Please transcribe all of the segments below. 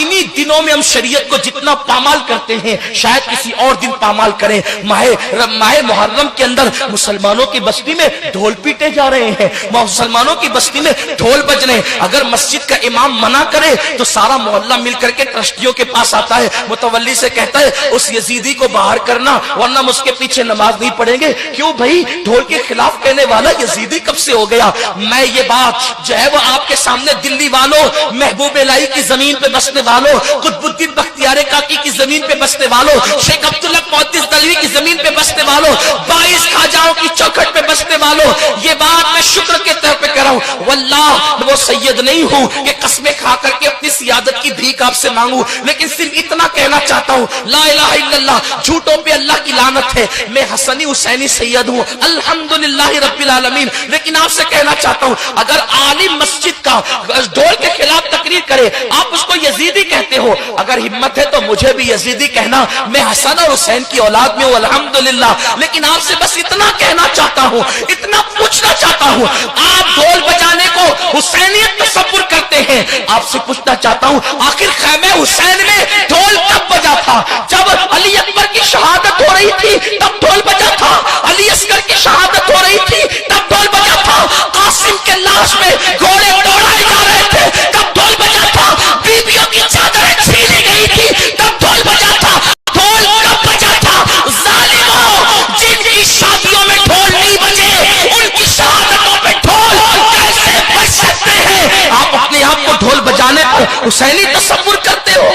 انہی دنوں میں ہم شریعت کو جتنا پامال کرتے ہیں شاید کسی اور دن پامال کریں. ماہ محرم کے اندر مسلمانوں کی بستی میں ڈھول پیٹے جا رہے ہیں, مسلمانوں کی بستی میں ڈھول بج رہے ہیں. اگر مسجد کا امام منع کرے تو سارا محلہ مل کر کے ٹرسٹیوں کے پاس آتا ہے, متولی سے کہتا ہے اس یزیدی کو باہر کرنا ورنہ ہم اس کے پیچھے نماز نہیں پڑھیں گے. کیوں بھائی, ڈھول کے خلاف کہنے والا یزیدی کب سے ہو گیا؟ میں یہ بات جو ہے وہ آپ کے سامنے دلی والوں, محبوب الہی کی زمین پہ بسنے والوں, قطب الدین بختیار کاکی کی زمین پہ بسنے والوں, شیخ عبداللہ محدث دہلوی کی زمین پہ بسنے والوں, 22 خواجاؤں کی چوکھٹ پہ بسنے والوں, یہ بات میں شکر کے طور پہ کر رہا ہوں. واللہ وہ سید نہیں ہوں کہ قسمیں کھا کر کے اپنی سیادت کی بھیک آپ سے مانگوں, لیکن صرف اتنا کہنا چاہتا ہوں, لا الہ الا اللہ, جھوٹوں پہ اللہ کی لعنت ہے. میں حسنی حسینی سید ہوں الحمدللہ رب العالمین, لیکن آپ سے کہنا چاہتا ہوں اگر عالم مسجد کا ڈھول کے خلاف تقریر کرے آپ اس کو یزیدی کہتے ہو, اگر ہمت ہے تو مجھے بھی یزیدی کہنا, میں حسن اور حسین کی اولاد میں ہوں الحمدللہ. لیکن آپ سے بس اتنا کہنا چاہتا ہوں, اتنا پوچھنا چاہتا ہوں, آپ ڈھول بجانے کو حسینیت تصور کرتے ہیں, آپ سے پوچھنا چاہتا ہوں آخر خیمہ حسین میں ڈھول کب بجا تھا؟ جب علی اکبر کی شہادت ہو رہی تھی تب ڈھول بجا تھا, علی اصغر کی شہادت ہو رہی تھی تب ڈھول بجا تھا, قاسم کے لاش میں گھوڑے دوڑائے جا رہے تھے تب ڈھول بجا تھا, بیویوں کی چادریں چھینی گئی تھی تب ڈھول بجا تھا. ڈھول کب بجا تھا؟ ظالموں, جن کی شادیوں میں ڈھول نہیں بجے ان کی شہادتوں پہ ڈھول کیسے بج سکتے ہیں؟ آپ اپنے آپ کو ڈھول بجانے پر حسینی تصور کرتے ہو.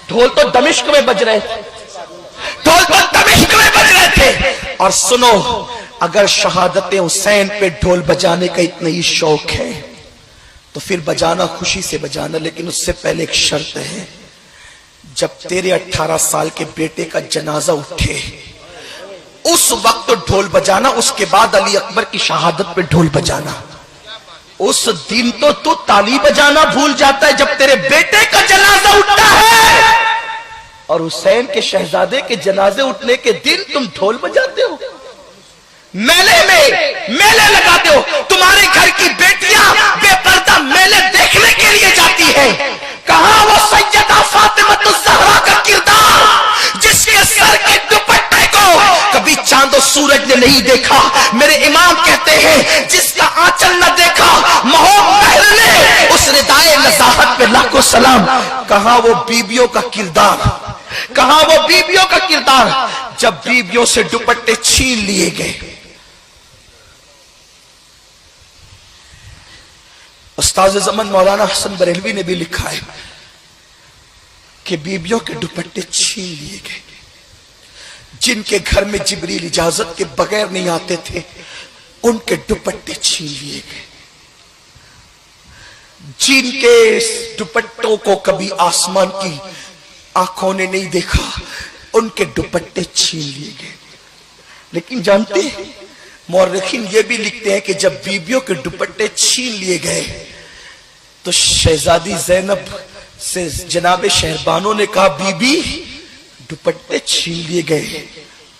ڈھول تو دمشق میں بج رہے تھے, ڈھول تو دمشق میں بج رہے تھے. اور سنو, اگر شہادت حسین پہ ڈھول بجانے کا اتنا ہی شوق ہے تو پھر بجانا خوشی سے بجانا, لیکن اس سے پہلے ایک شرط ہے, جب تیرے 18 سال کے بیٹے کا جنازہ اٹھے اس وقت ڈھول بجانا, اس کے بعد علی اکبر کی شہادت پہ ڈھول بجانا. اس دن تو تالی بجانا بھول جاتا ہے جب تیرے بیٹے کا جنازہ اٹھتا ہے, اور حسین کے شہزادے کے جنازے اٹھنے کے دن تم ڈھول بجاتے ہو, میلے لگاتے ہو. تمہارے گھر کی بیٹیاں بے پردہ میلے دیکھنے کے لیے جاتی ہیں. کہاں وہ سیدہ فاطمۃ الزہرا کا کردار جس کے سر کے دوپٹے کو کبھی چاند و سورج نے نہیں دیکھا؟ میرے امام کہتے ہیں جس کا آنچل نہ دیکھا محب مہر نے, اس ردائے نزاہت پہ لاکھوں سلام. کہاں وہ بیبیوں کا کردار, کہاں وہ بیبیوں کا کردار جب بیبیوں سے دوپٹے چھین لیے گئے. استاذ زمن مولانا حسن بریلوی نے بھی لکھا ہے کہ بیبیوں کے دوپٹے چھین لیے گئے. جن کے گھر میں جبریل اجازت کے بغیر نہیں آتے تھے ان کے دوپٹے چھین لیے گئے. جن کے دوپٹوں کو کبھی آسمان کی آنکھوں نے نہیں دیکھا ان کے دوپٹے چھین لیے گئے. لیکن جانتے ہیں مورخین یہ بھی لکھتے ہیں کہ جب بیبیوں کے دوپٹے چھین لیے گئے تو شہزادی زینب سے جناب شہربانوں نے کہا بی بی دوپٹے چھین لیے گئے,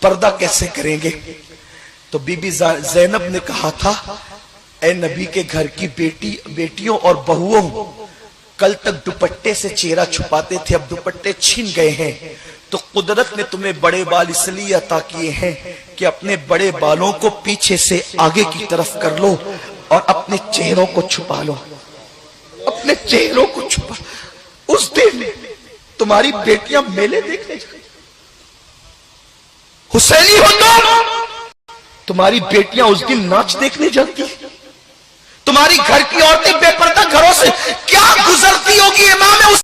پردہ کیسے کریں گے؟ تو بی بی زینب نے کہا تھا اے نبی کے گھر کی بیٹیوں اور بہوؤں, کل تک دوپٹے سے چہرہ چھپاتے تھے, اب دوپٹے چھین گئے ہیں تو قدرت نے تمہیں بڑے بال اس لیے عطا کیے ہیں کہ اپنے بڑے بالوں کو پیچھے سے آگے کی طرف کر لو اور اپنے چہروں کو چھپا لو, اپنے چہروں کو چھپا. اس دن تمہاری بیٹیاں میلے دیکھنے جائیں, حسینی ہو تمہاری بیٹیاں اس دن ناچ دیکھنے جاتی, تمہاری گھر کی عورتیں بے پردہ گھروں سے کیا گزرتی ہوگی امام